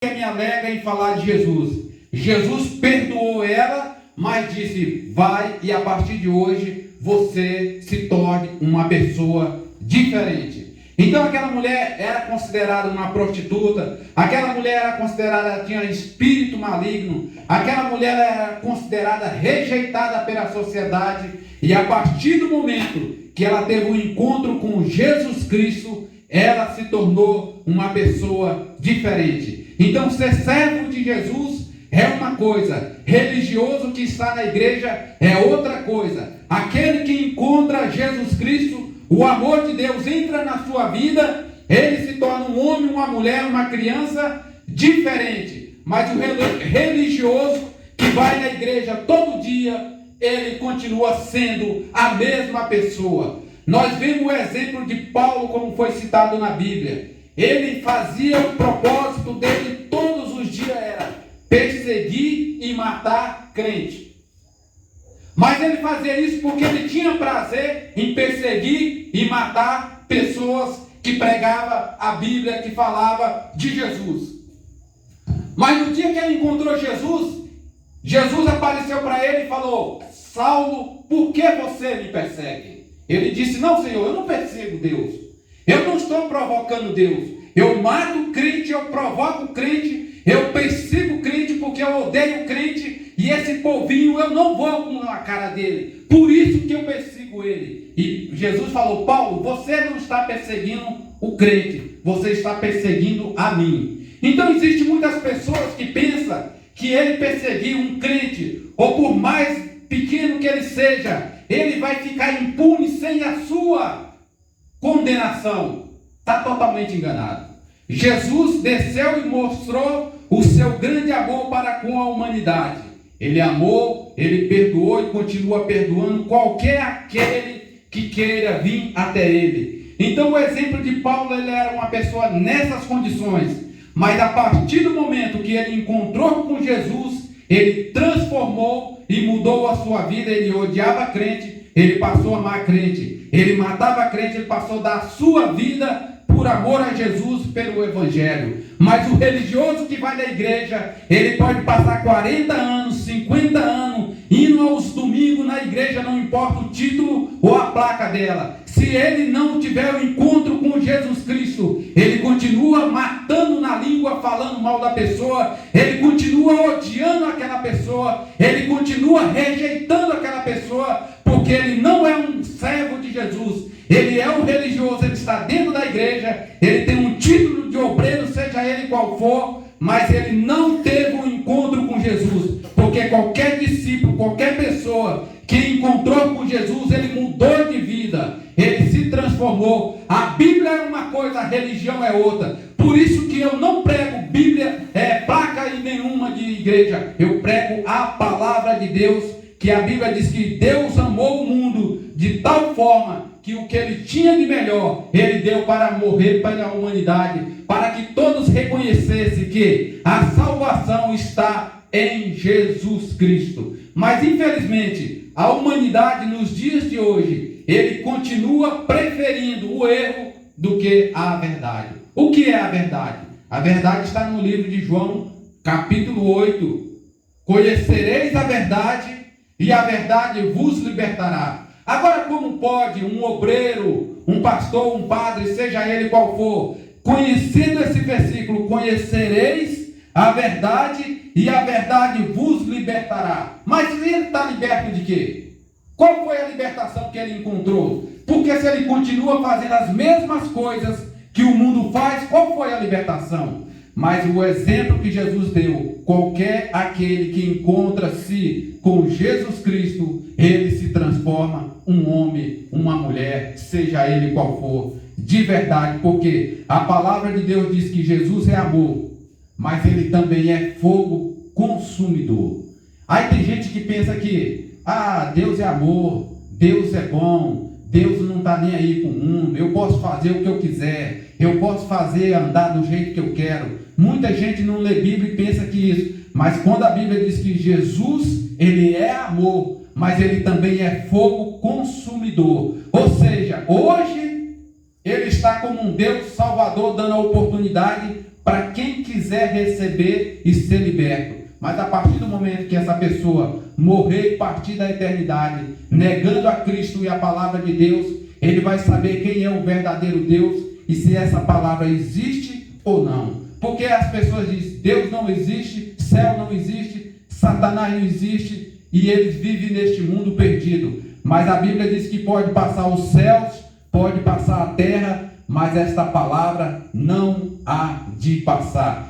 que me alegra em falar de Jesus. Jesus perdoou ela, mas disse: vai e a partir de hoje você se torne uma pessoa diferente. Então aquela mulher era considerada uma prostituta, aquela mulher era considerada, ela tinha espírito maligno, aquela mulher era considerada rejeitada pela sociedade, e a partir do momento que ela teve um encontro com Jesus Cristo, ela se tornou uma pessoa diferente. Então ser servo de Jesus é uma coisa, religioso que está na igreja é outra coisa. Aquele que encontra Jesus Cristo, o amor de Deus entra na sua vida, ele se torna um homem, uma mulher, uma criança diferente. Mas o religioso que vai na igreja todo dia, ele continua sendo a mesma pessoa. Nós vemos o exemplo de Paulo, como foi citado na Bíblia. Ele fazia o propósito dele todos os dias, era perseguir e matar crente. Mas ele fazia isso porque ele tinha prazer em perseguir e matar pessoas que pregavam a Bíblia, que falava de Jesus. Mas no dia que ele encontrou Jesus, Jesus apareceu para ele e falou: Saulo, por que você me persegue? Ele disse: não, Senhor, eu não persigo Deus. Eu não estou provocando Deus. Eu mato crente, eu provoco crente, eu persigo crente porque eu odeio crente. E esse povinho eu não vou com a cara dele. Por isso que eu persigo ele. E Jesus falou: Paulo, você não está perseguindo o crente, você está perseguindo a mim. Então existem muitas pessoas que pensam que ele perseguir um crente, ou por mais pequeno que ele seja, ele vai ficar impune sem a sua condenação. Está totalmente enganado. Jesus desceu e mostrou o seu grande amor para com a humanidade. Ele amou, ele perdoou e continua perdoando qualquer aquele que queira vir até ele. Então o exemplo de Paulo, ele era uma pessoa nessas condições, mas a partir do momento que ele encontrou com Jesus, ele transformou e mudou a sua vida. Ele odiava crente, ele passou a amar crente. Ele matava crente, ele passou a dar a sua vida por amor a Jesus, pelo Evangelho. Mas o religioso que vai na igreja, ele pode passar 40 anos, 50 anos, indo aos domingos na igreja, não importa o título ou a placa dela. Se ele não tiver o encontro com Jesus Cristo, ele continua matando na língua, falando mal da pessoa, ele continua odiando aquela pessoa, ele continua rejeitando aquela pessoa, porque ele não é um servo de Jesus. Ele é um religioso, ele está dentro da igreja, ele tem um título de obreiro, seja ele qual for, mas ele não teve um encontro com Jesus. Porque qualquer discípulo, qualquer pessoa que encontrou com Jesus, ele mudou de vida, ele se transformou. A Bíblia é uma coisa, a religião é outra. Por isso que eu não prego Bíblia, placa em nenhuma de igreja. Eu prego a palavra de Deus, que a Bíblia diz que Deus amou o mundo de tal forma que o que ele tinha de melhor, ele deu para morrer para a humanidade, para que todos reconhecessem que a salvação está em Jesus Cristo. Mas infelizmente, a humanidade nos dias de hoje, ele continua preferindo o erro do que a verdade. O que é a verdade? A verdade está no livro de João, capítulo 8. Conhecereis a verdade e a verdade vos libertará. Agora, como pode um obreiro, um pastor, um padre, seja ele qual for, conhecendo esse versículo, conhecereis a verdade e a verdade vos libertará? Mas ele está liberto de quê? Qual foi a libertação que ele encontrou? Porque se ele continua fazendo as mesmas coisas que o mundo faz, qual foi a libertação? Mas o exemplo que Jesus deu, qualquer aquele que encontra-se com Jesus Cristo, ele se transforma um homem, uma mulher, seja ele qual for, de verdade, porque a palavra de Deus diz que Jesus é amor, mas ele também é fogo consumidor. Aí tem gente que pensa que, Deus é amor, Deus é bom, Deus não está nem aí com o mundo, eu posso fazer o que eu quiser, eu posso fazer, andar do jeito que eu quero. Muita gente não lê Bíblia e pensa que isso, mas quando a Bíblia diz que Jesus, ele é amor, mas ele também é fogo consumidor. Ou seja, hoje ele está como um Deus salvador, dando a oportunidade para quem quiser receber e ser liberto. Mas a partir do momento que essa pessoa morrer e partir da eternidade, negando a Cristo e a palavra de Deus, ele vai saber quem é o verdadeiro Deus e se essa palavra existe ou não. Porque as pessoas dizem, Deus não existe, céu não existe, Satanás não existe, e eles vivem neste mundo perdido. Mas a Bíblia diz que pode passar os céus, pode passar a terra, mas esta palavra não há de passar.